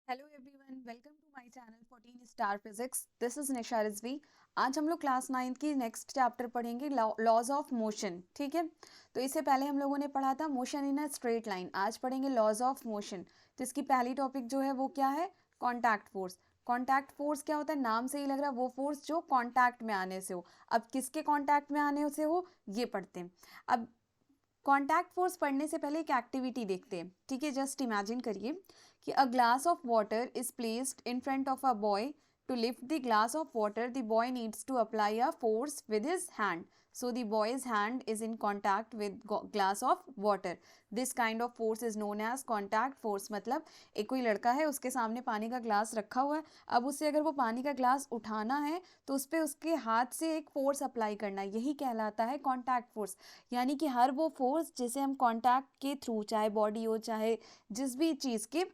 Hello everyone, welcome to my channel 14 star physics. This is Nisha Rizvi. आज हम लोग class 9th की नेक्स्ट चैप्टर पढ़ेंगे, लॉज ऑफ मोशन। ठीक है, तो इससे पहले हम लोगों ने पढ़ा था motion in a straight line. आज पढ़ेंगे लॉज ऑफ मोशन। तो इसकी पहली टॉपिक जो है वो क्या है? Contact force. कॉन्टैक्ट फोर्स क्या होता है? नाम से ही लग रहा है, वो फोर्स जो कॉन्टैक्ट में आने से हो। अब किसके कॉन्टैक्ट में आने से हो ये पढ़ते हैं। अब कॉन्टैक्ट फोर्स पढ़ने से पहले एक एक्टिविटी देखते हैं। ठीक है, जस्ट इमेजिन करिए कि a glass of water is placed in front of a boy. To lift the glass of water the boy needs to apply a force with his hand. So the boy's hand is in contact with glass of water. This kind of force is known as contact force. मतलब एक कोई लड़का है, उसके सामने पानी का glass रखा हुआ है। अब उससे अगर वो पानी का ग्लास उठाना है तो उस पर उसके हाथ से एक फोर्स अप्लाई करना, यही कहलाता है कॉन्टैक्ट फोर्स। यानी कि हर वो फोर्स जिसे हम कॉन्टैक्ट के थ्रू, चाहे बॉडी हो चाहे जिस भी चीज़ के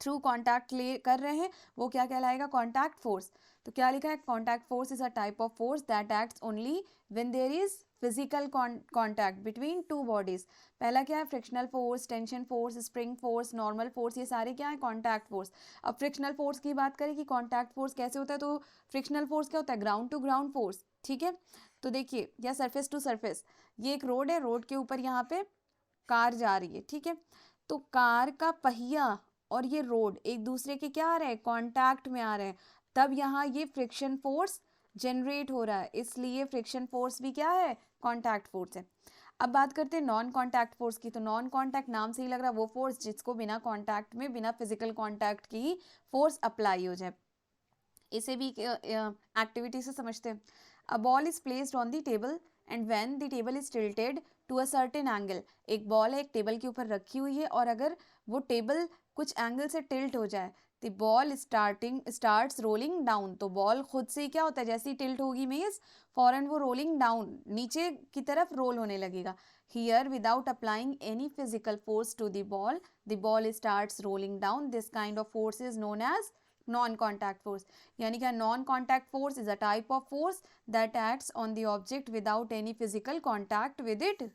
थ्रू कॉन्टैक्ट ले कर रहे हैं, वो क्या कहलाएगा? Contact force. तो क्या लिखा है? Contact force is a type of force that acts only when there is physical contact between two bodies. पहला क्या है? Frictional force, tension force, spring force, normal force, ये सारे क्या है? Contact force. अब फ्रिक्शनल फोर्स की बात करें कि कॉन्टैक्ट फोर्स कैसे होता है, तो फ्रिक्शनल फोर्स क्या होता है? Ground to ground force. ठीक है, तो देखिए, या सरफेस टू सरफेस। ये एक रोड है, रोड के ऊपर यहाँ पे कार जा रही है। ठीक है, तो कार का पहिया और ये रोड एक दूसरे के क्या आ रहे हैं? कांटेक्ट में आ रहे हैं। तब यहाँ ये फ्रिक्शन फोर्स जनरेट हो रहा है, इसलिए फ्रिक्शन फोर्स भी क्या है? कांटेक्ट फोर्स है। अब बात करते हैं नॉन कांटेक्ट फोर्स की। तो नॉन कांटेक्ट नाम से ही लग रहा है वो फोर्स जिसको बिना कांटेक्ट में, बिना फिजिकल कांटेक्ट की फोर्स अप्लाई हो जाए। इसे भी एक्टिविटी से समझते हैं। A ball is placed on the table and when the table is tilted to a certain angle. एक बॉल है, एक टेबल के ऊपर रखी हुई है, और अगर वो टेबल कुछ एंगल से टिल्ट हो जाए, the ball starts rolling down. तो बॉल खुद से ही क्या होता है? जैसी टिल्ट होगी मीन्स फॉरन वो रोलिंग डाउन, नीचे की तरफ रोल होने लगेगा। Here without applying any physical force to the ball starts rolling down. This kind of force is known as non contact force. यानी कि non contact force is a type of force that acts on the object without any physical contact with it.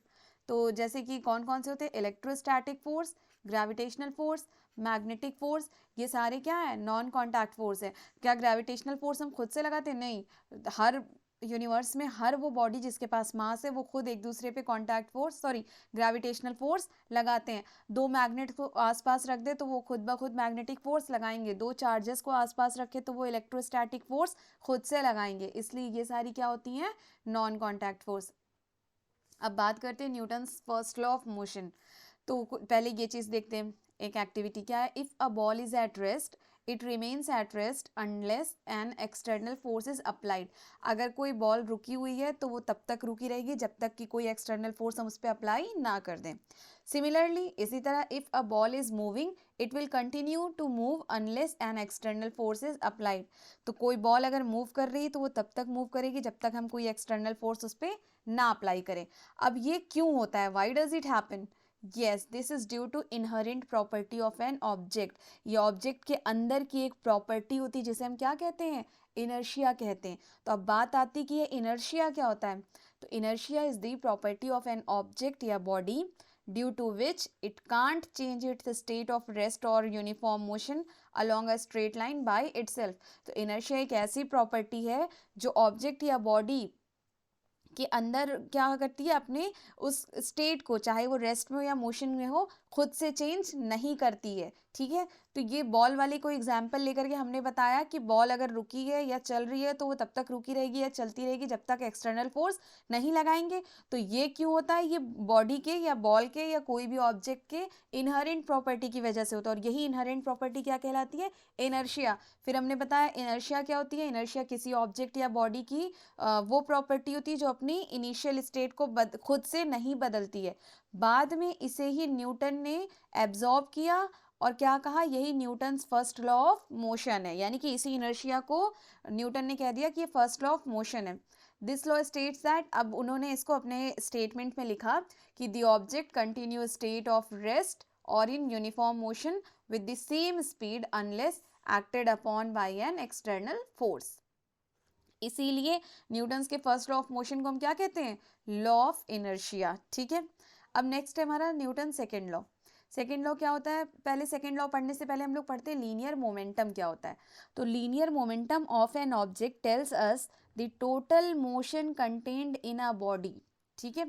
तो जैसे कि कौन कौन से होते हैं? Electrostatic force, gravitational force, magnetic force, ये सारे क्या है? नॉन कॉन्टैक्ट फोर्स है। क्या ग्रेविटेशनल फोर्स हम खुद से लगाते हैं? नहीं। हर यूनिवर्स में हर वो बॉडी जिसके पास मास है वो खुद एक दूसरे पे contact force, sorry, gravitational force लगाते हैं। दो मैग्नेट को आसपास रख दे तो वो खुद ब खुद मैग्नेटिक फोर्स लगाएंगे। दो चार्जेस को आसपास रखे तो वो इलेक्ट्रोस्टैटिक फोर्स खुद से लगाएंगे। इसलिए ये सारी क्या होती हैं? Non contact force. अब बात करते हैं Newton's first law of motion. तो पहले ये चीज़ देखते हैं। एक एक्टिविटी क्या है? If a ball is at rest it remains at rest unless an external force is applied. अगर कोई बॉल रुकी हुई है तो वो तब तक रुकी रहेगी जब तक कि कोई एक्सटर्नल फोर्स हम उस पर अप्लाई ना कर दें। सिमिलरली इसी तरह if a ball is moving it will continue to move unless an external force is applied. तो कोई बॉल अगर मूव कर रही है तो वो तब तक मूव करेगी जब तक हम कोई एक्सटर्नल फोर्स उस पर ना अप्लाई करें। अब ये क्यों होता है? Why does it happen? Yes, this is due to inherent property of an object. ये ऑब्जेक्ट के अंदर की एक प्रॉपर्टी होती है जिसे हम क्या कहते हैं? इनर्शिया कहते हैं। तो अब बात आती कि ये इनर्शिया क्या होता है। तो inertia is the property of an object या body due to which it can't change its state of rest और uniform motion along a straight line by itself। तो इनर्शिया एक ऐसी प्रॉपर्टी है जो ऑब्जेक्ट या बॉडी के अंदर क्या करती है? अपने उस स्टेट को, चाहे वो रेस्ट में हो या मोशन में हो, खुद से चेंज नहीं करती है। ठीक है, तो ये बॉल वाले को एग्जाम्पल लेकर के हमने बताया कि बॉल अगर रुकी है या चल रही है तो वो तब तक रुकी रहेगी या चलती रहेगी जब तक एक्सटर्नल फोर्स नहीं लगाएंगे। तो ये क्यों होता है? ये बॉडी के या बॉल के या कोई भी ऑब्जेक्ट के इनहरेंट प्रॉपर्टी की वजह से होता है। और यही इनहरेंट प्रॉपर्टी क्या कहलाती है? इनर्शिया। फिर हमने बताया इनर्शिया क्या होती है। इनर्शिया किसी ऑब्जेक्ट या बॉडी की वो प्रॉपर्टी होती है जो अपनी इनिशियल स्टेट को खुद से नहीं बदलती है। बाद में इसे ही न्यूटन ने एब्जॉर्ब किया और क्या कहा? यही Newton's first law of motion है। यानी कि इसी इनर्शिया को न्यूटन ने कह दिया कि ये फर्स्ट लॉ ऑफ मोशन है। दिस लॉ स्टेट्स दैट, अब उन्होंने इसको अपने स्टेटमेंट में लिखा कि the object continue state of rest और in uniform motion with the same speed unless acted upon by an external force. इसीलिए न्यूटन्स के फर्स्ट लॉ ऑफ मोशन को हम क्या कहते हैं? Law of inertia. ठीक है, अब नेक्स्ट है हमारा Newton second law. Second law क्या होता है, पहले सेकेंड लॉ पढ़ने से पहले हम लोग पढ़ते हैं लीनियर मोमेंटम क्या होता है। तो linear momentum of an object tells us the total motion contained in a body. ठीक है,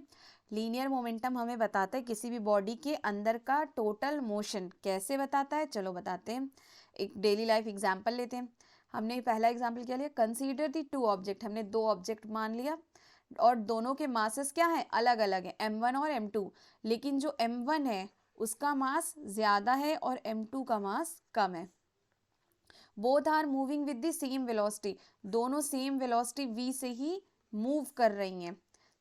लीनियर मोमेंटम हमें बताता है किसी भी बॉडी के अंदर का टोटल मोशन। कैसे बताता है, चलो बताते हैं। एक डेली लाइफ एग्जाम्पल लेते हैं। हमने पहला एग्जाम्पल क्या लिया, कंसीडर दी टू ऑब्जेक्ट, हमने दो ऑब्जेक्ट मान लिया और दोनों के मासेस क्या है, अलग अलग है, m1 और m2। लेकिन जो m1 है उसका मास ज्यादा है और m2 का मास कम है। Both are moving with the same velocity, दोनों सेम वेलोसिटी v से ही मूव कर रही हैं।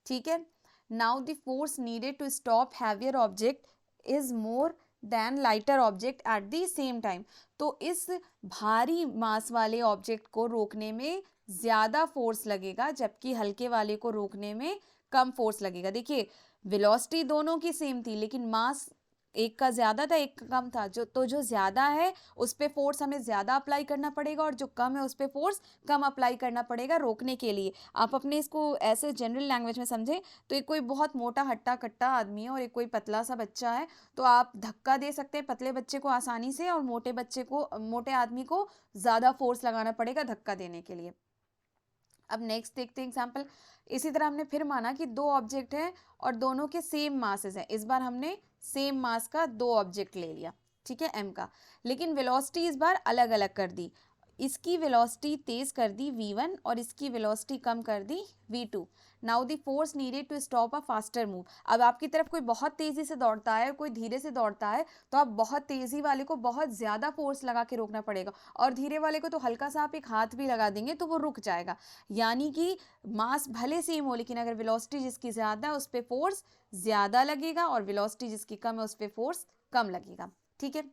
ठीक है, now the force needed to stop heavier object is more than lighter object at the same time. तो इस भारी मास वाले ऑब्जेक्ट को रोकने में ज्यादा फोर्स लगेगा, जबकि हल्के वाले को रोकने में कम फोर्स लगेगा। देखिए वेलोसिटी दोनों की सेम थी, लेकिन मास एक का ज्यादा था एक का कम था। जो ज्यादा है उस पे फोर्स हमें ज्यादा अप्लाई करना पड़ेगा और जो कम है उस पे फोर्स कम अप्लाई करना पड़ेगा रोकने के लिए। आप अपने इसको ऐसे जनरल लैंग्वेज में समझें तो एक कोई बहुत मोटा हट्टा कट्टा आदमी है और एक कोई पतला सा बच्चा है, तो आप धक्का दे सकते हैं पतले बच्चे को आसानी से, और मोटे आदमी को ज्यादा फोर्स लगाना पड़ेगा धक्का देने के लिए। अब नेक्स्ट देखते हैं एग्जाम्पल। इसी तरह हमने फिर माना कि दो ऑब्जेक्ट हैं और दोनों के सेम मासेस हैं। इस बार हमने सेम मास का दो ऑब्जेक्ट ले लिया, ठीक है, m का, लेकिन वेलोसिटी इस बार अलग अलग कर दी। इसकी वेलोसिटी तेज कर दी v1 और इसकी वेलोसिटी कम कर दी v2। Now the force needed to stop a faster move. अब आपकी तरफ कोई बहुत तेजी से दौड़ता है, कोई धीरे से दौड़ता है, तो आप बहुत तेजी वाले को बहुत ज्यादा फोर्स लगा के रोकना पड़ेगा, और धीरे वाले को तो हल्का सा आप एक हाथ भी लगा देंगे तो वो रुक जाएगा। यानी कि मास भले सेम हो, लेकिन अगर वेलोसिटी जिसकी ज्यादा है उस पर फोर्स ज्यादा लगेगा और वेलोसिटी जिसकी कम है उस पर फोर्स कम लगेगा। ठीक है,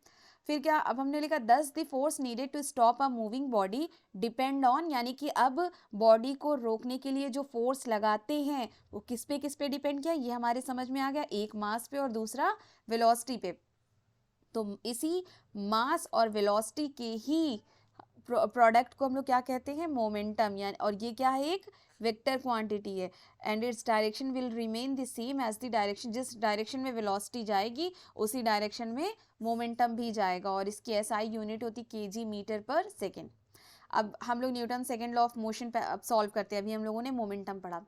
फिर क्या, अब हमने लिखा thus the force needed to stop a moving body depend on, यानी कि अब बॉडी को रोकने के लिए जो फोर्स लगाते हैं वो किस पे डिपेंड किया, ये हमारे समझ में आ गया, एक मास पे और दूसरा वेलोसिटी पे। तो इसी मास और वेलोसिटी के ही प्रोडक्ट को हम लोग क्या कहते हैं, मोमेंटम, यानी, और ये क्या है, एक वेक्टर क्वांटिटी है, and its direction will remain the same as the direction, जिस डायरेक्शन में वेलोसिटी जाएगी उसी डायरेक्शन में मोमेंटम भी जाएगा, और इसकी एसआई यूनिट होती kg मीटर पर सेकेंड। अब हम लोग Newton second law of motion पे अब सॉल्व करते हैं। अभी हम लोगों ने मोमेंटम पढ़ा,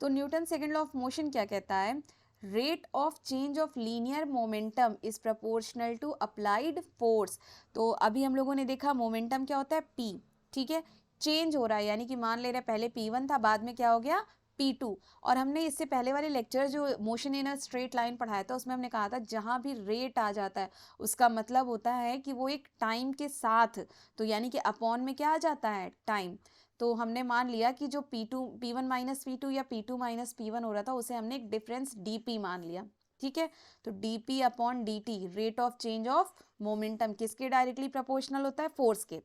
तो Newton second law of motion क्या कहता है, rate of change of linear momentum is proportional to applied force. तो अभी हम लोगों ने देखा मोमेंटम क्या होता है, p, ठीक है, चेंज हो रहा है, यानी कि मान ले रहे हैं पहले p1 था, बाद में क्या हो गया p2। और हमने इससे पहले वाले लेक्चर जो motion in a straight line पढ़ाया था उसमें हमने कहा था जहां भी रेट आ जाता है उसका मतलब होता है कि वो एक टाइम के साथ, तो यानी कि अपॉन में क्या आ जाता है, टाइम। तो हमने मान लिया कि जो p1 माइनस p2 या p2 माइनस p1 हो रहा था उसे हमने एक डिफरेंस dp मान लिया। ठीक है, तो dp upon dt, rate of change of momentum, किसके डायरेक्टली प्रोपोर्शनल होता है, फोर्स के।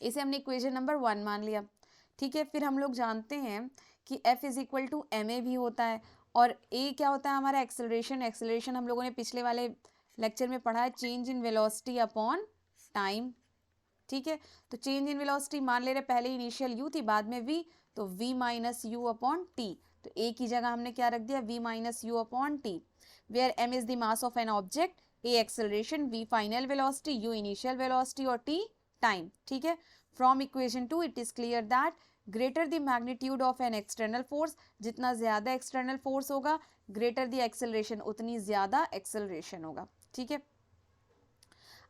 इसे हमने इक्वेशन नंबर 1 मान लिया। ठीक है, फिर हम लोग जानते हैं कि F is equal to ma भी होता है, और a क्या होता है हमारा, एक्सेलरेशन। एक्सेलरेशन हम लोगों ने पिछले वाले लेक्चर में पढ़ा है, change in velocity upon time. ठीक है, तो चेंज इन वेलोसिटी मान ले रहे, पहले इनिशियल u थी बाद में v, तो v minus u upon t, तो a की जगह हमने क्या रख दिया, v minus u upon t, where m is the mass of an object, a acceleration, v final velocity, u initial velocity और t टाइम। ठीक है, from equation 2 it is clear that greater the magnitude of an external force, जितना ज्यादा external force होगा greater the acceleration, उतनी ज्यादा acceleration होगा। ठीक है,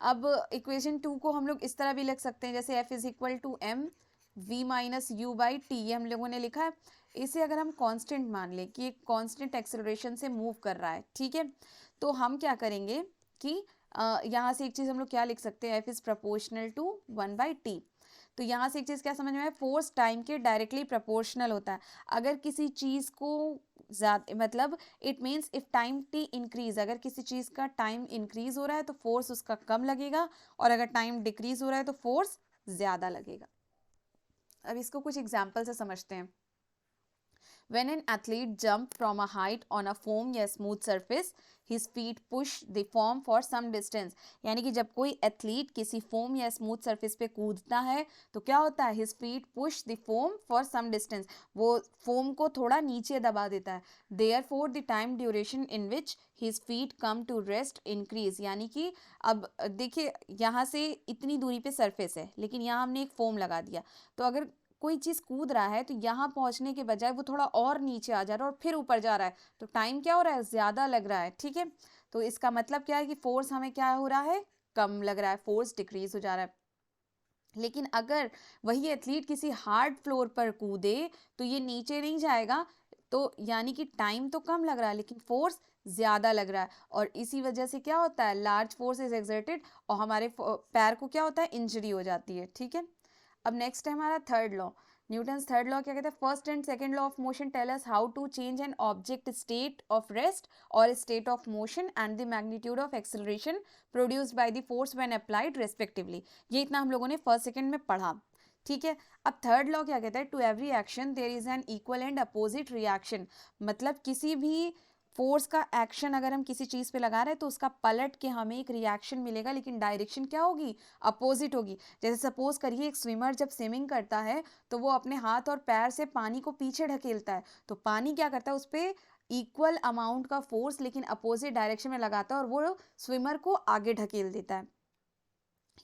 अब इक्वेशन 2 को हम लोग इस तरह भी लिख सकते हैं, जैसे F is equal to m v minus u by t, ये हम लोगों ने लिखा है। इसे अगर हम कांस्टेंट मान लें कि एक कांस्टेंट एक्सेलरेशन से मूव कर रहा है, ठीक है, तो हम क्या करेंगे कि यहाँ से एक चीज़ हम लोग क्या लिख सकते हैं, F is proportional to 1 by t. तो यहाँ से एक चीज़ क्या समझ में आए, फोर्स टाइम के डायरेक्टली प्रपोर्शनल होता है। अगर किसी चीज़ को ज़्यादा, मतलब it means if time t increase, अगर किसी चीज़ का टाइम इंक्रीज हो रहा है तो फोर्स उसका कम लगेगा, और अगर टाइम डिक्रीज हो रहा है तो फोर्स ज़्यादा लगेगा। अब इसको कुछ एग्जाम्पल से समझते हैं। When an athlete jump from a height on a foam या smooth surface, his feet push the foam for some distance, यानी कि जब कोई एथलीट किसी फोम या स्मूथ सरफेस पे कूदता है तो क्या होता है, his feet push the foam for some distance, वो फोम को थोड़ा नीचे दबा देता है। Therefore the time duration in which his feet come to rest increase, यानी कि अब देखिए यहाँ से इतनी दूरी पे सरफेस है लेकिन यहाँ हमने एक फोम लगा दिया, तो अगर कोई चीज़ कूद रहा है तो यहाँ पहुँचने के बजाय वो थोड़ा और नीचे आ जा रहा है और फिर ऊपर जा रहा है, तो टाइम क्या हो रहा है, ज़्यादा लग रहा है। ठीक है, तो इसका मतलब क्या है कि फोर्स हमें क्या हो रहा है, कम लग रहा है, फोर्स डिक्रीज हो जा रहा है। लेकिन अगर वही एथलीट किसी हार्ड फ्लोर पर कूदे तो ये नीचे नहीं जाएगा, तो यानी कि टाइम तो कम लग रहा है लेकिन फोर्स ज़्यादा लग रहा है, और इसी वजह से क्या होता है, लार्ज फोर्स इज एक्सर्टेड और हमारे पैर को क्या होता है, इंजरी हो जाती है। ठीक है, अब नेक्स्ट है हमारा third law. Newton's third law क्या कहता है, first and second law of motion tell us how to change an object state of rest और state of motion and the magnitude of acceleration produced by the force when applied respectively. ये इतना हम लोगों ने first second में पढ़ा। ठीक है, अब थर्ड लॉ क्या कहता है, to every action there is an equal and opposite reaction, मतलब किसी भी फोर्स का एक्शन अगर हम किसी चीज़ पे लगा रहे हैं तो उसका पलट के हमें एक रिएक्शन मिलेगा, लेकिन डायरेक्शन क्या होगी, अपोजिट होगी। जैसे सपोज करिए एक स्विमर जब स्विमिंग करता है तो वो अपने हाथ और पैर से पानी को पीछे ढकेलता है, तो पानी क्या करता है, उस पर इक्वल अमाउंट का फोर्स लेकिन अपोजिट डायरेक्शन में लगाता है और वो स्विमर को आगे ढकेल देता है।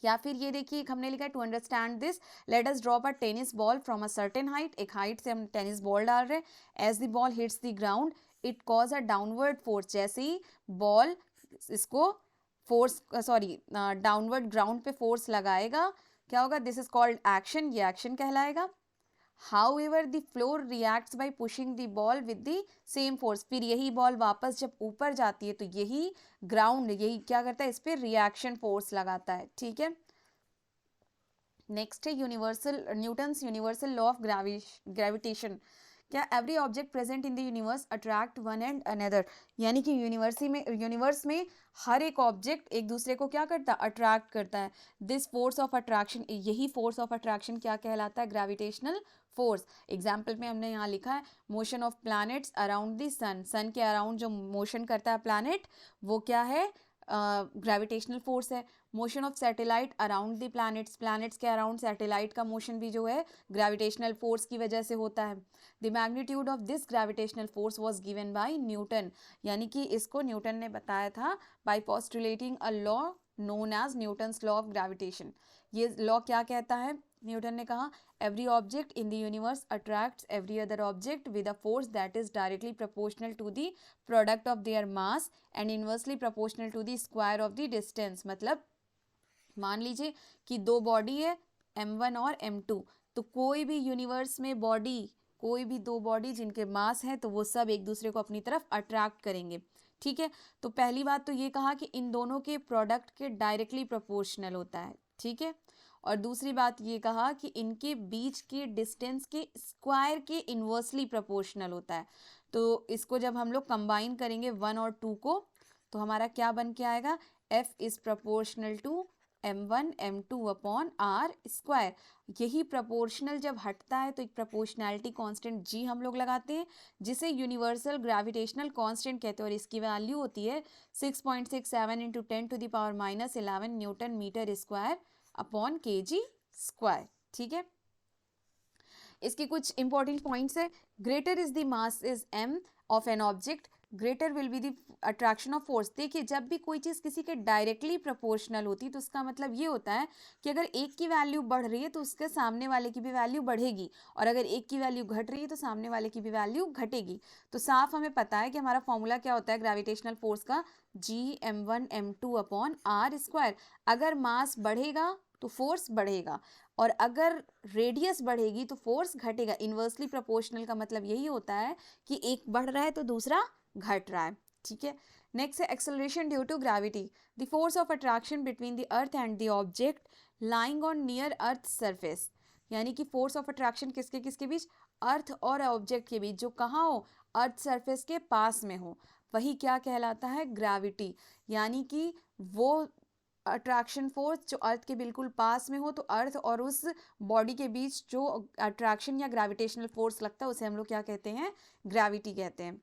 या फिर ये देखिए एक हमने लिखा है, to understand this let us drop a tennis ball from a certain height, एक हाइट से हम टेनिस बॉल डाल रहे हैं, as the ball hits the ground it cause a downward force, जैसे ही बॉल इसको फोर्स डाउनवर्ड ग्राउंड पे फोर्स लगाएगा क्या होगा, दिस इज कॉल्ड एक्शन, ये एक्शन कहलाएगा। However, the floor reacts by pushing the ball with the same force, फिर यही बॉल वापस जब ऊपर जाती है तो यही ग्राउंड यही क्या करता है, इस पर रिएक्शन फोर्स लगाता है। ठीक है, नेक्स्ट है universal Newton's universal law of gravitation. क्या every object present in the universe attract one and another, यानी कि यूनिवर्स में हर एक ऑब्जेक्ट एक दूसरे को क्या करता है, अट्रैक्ट करता है। दिस फोर्स ऑफ अट्रैक्शन, यही फोर्स ऑफ अट्रैक्शन क्या कहलाता है, ग्रेविटेशनल फोर्स। एग्जाम्पल में हमने यहाँ लिखा है motion of planets around the sun, sun के अराउंड जो मोशन करता है प्लैनेट वो क्या है, ग्रेविटेशनल फोर्स है। Motion of satellite around the planets, planets के अराउंड सैटेलाइट का मोशन भी जो है ग्रेविटेशनल फोर्स की वजह से होता है। The magnitude of this gravitational force was given by Newton, यानी कि इसको न्यूटन ने बताया था by postulating a law known as Newton's law of gravitation. ये लॉ क्या कहता है, न्यूटन ने कहा every object in the universe attracts every other object with a force that is directly proportional to the product of their mass and inversely proportional to the square of the distance। मतलब मान लीजिए कि दो body है m1 और m2, तो कोई भी यूनिवर्स में बॉडी, कोई भी दो बॉडी जिनके मास हैं तो वो सब एक दूसरे को अपनी तरफ अट्रैक्ट करेंगे। ठीक है, तो पहली बात तो ये कहा कि इन दोनों के प्रोडक्ट के डायरेक्टली प्रोपोर्शनल होता है। ठीक है, और दूसरी बात ये कहा कि इनके बीच के डिस्टेंस के स्क्वायर के इन्वर्सली प्रोपोर्शनल होता है। तो इसको जब हम लोग कंबाइन करेंगे 1 और 2 को तो हमारा क्या बन के आएगा, F is proportional to m1 m2 upon r square. यही प्रोपोर्शनल जब हटता है तो एक प्रोपोर्शनैलिटी कांस्टेंट g हम लोग लगाते हैं जिसे यूनिवर्सल ग्रेविटेशनल कांस्टेंट कहते हैं, और इसकी वैल्यू होती है 6.67 into 10⁻⁻11 newton metre square upon kg square. ठीक है, इसके कुछ इंपॉर्टेंट पॉइंट्स है, greater is the mass is m of an object greater will be the attraction of force. देखिए जब भी कोई चीज़ किसी के डायरेक्टली प्रोपोर्शनल होती है तो उसका मतलब ये होता है कि अगर एक की वैल्यू बढ़ रही है तो उसके सामने वाले की भी वैल्यू बढ़ेगी, और अगर एक की वैल्यू घट रही है तो सामने वाले की भी वैल्यू घटेगी। तो साफ हमें पता है कि हमारा फॉर्मूला क्या होता है ग्रेविटेशनल फोर्स का, Gm1 m2 upon r square. अगर मास बढ़ेगा तो फोर्स बढ़ेगा और अगर रेडियस बढ़ेगी तो फोर्स घटेगा। इन्वर्सली प्रोपोर्शनल का मतलब यही होता है कि एक बढ़ रहा है तो दूसरा घट रहा है। ठीक है, नेक्स्ट है acceleration due to gravity, the force of attraction between the earth and the object lying on near earth surface, यानी कि फोर्स ऑफ अट्रैक्शन किसके किसके बीच, अर्थ और ऑब्जेक्ट के बीच जो कहाँ हो, अर्थ सरफेस के पास में हो, वही क्या कहलाता है, ग्रेविटी। यानी कि वो अट्रैक्शन फोर्स जो अर्थ के बिल्कुल पास में हो, तो अर्थ और उस बॉडी के बीच जो अट्रैक्शन या ग्रेविटेशनल फोर्स लगता है उसे हम लोग क्या कहते हैं, ग्रेविटी कहते हैं।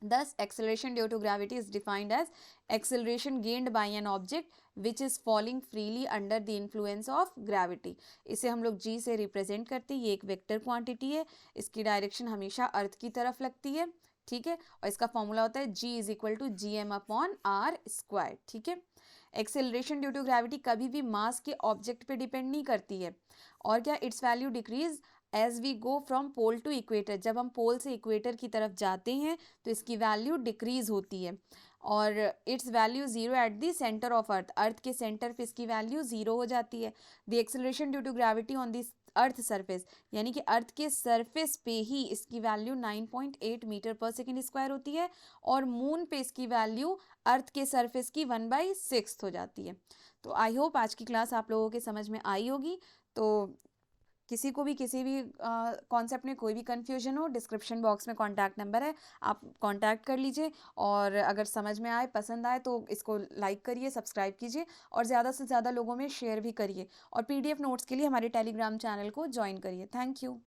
Thus, acceleration due to gravity is defined as acceleration gained by an object which is falling freely under the influence of gravity. इसे हम लोग g से रिप्रेजेंट करते हैं। ये एक वेक्टर क्वांटिटी है, इसकी डायरेक्शन हमेशा अर्थ की तरफ लगती है, ठीक है। और इसका फॉर्मूला होता है g is equal to G M upon r square, ठीक है। एक्सेलरेशन ड्यू टू ग्रेविटी कभी भी मास के ऑब्जेक्ट पे डिपेंड नहीं करती है। और क्या, its value decrease as we go from pole to equator. जब हम पोल से इक्वेटर की तरफ जाते हैं तो इसकी वैल्यू डिक्रीज होती है। और its value zero at the centre of earth. Earth के सेंटर पे इसकी वैल्यू जीरो हो जाती है। The acceleration due to gravity on this earth surface, यानी कि अर्थ के सरफेस पे ही इसकी value 9.8 metre per second square होती है। और मून पे इसकी वैल्यू अर्थ के सरफेस की 1/6 हो जाती है। तो आई होप आज की क्लास आप लोगों के समझ में आई होगी। तो किसी को भी किसी भी कॉन्सेप्ट में कोई भी कन्फ्यूजन हो, डिस्क्रिप्शन बॉक्स में कॉन्टैक्ट नंबर है, आप कॉन्टैक्ट कर लीजिए। और अगर समझ में आए, पसंद आए तो इसको लाइक करिए, सब्सक्राइब कीजिए और ज़्यादा से ज़्यादा लोगों में शेयर भी करिए। और PDF नोट्स के लिए हमारे टेलीग्राम चैनल को ज्वाइन करिए। Thank you.